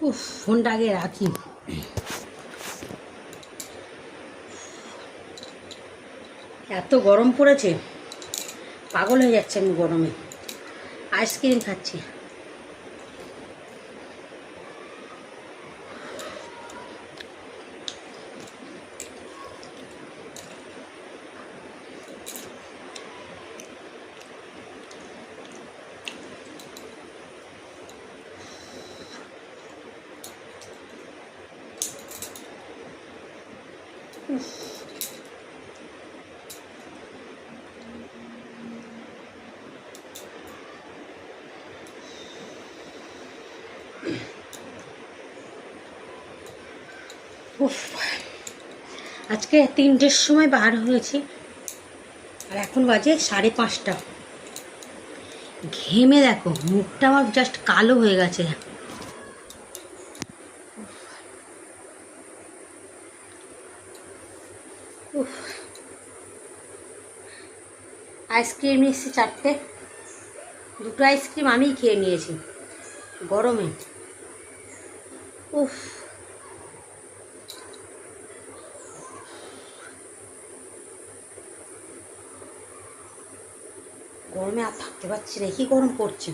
উফ, ফোনটা আগে রাখি। এত গরম পড়েছে, পাগল হয়ে যাচ্ছে আমি গরমে। আইসক্রিম খাচ্ছি। উফ, আজকে 3টের সময় বার হয়েছি, আর এখন বাজে 5:30। ঘেমে দেখো মুখটা আমার জাস্ট কালো হয়ে গেছে। উফ, আইসক্রিম নিয়েছি 4টে, 2টো আইসক্রিম আমিই খেয়ে নিয়েছি গরমে। উফ, গরমে আর থাকতে পারছি না, কি গরম পড়ছে।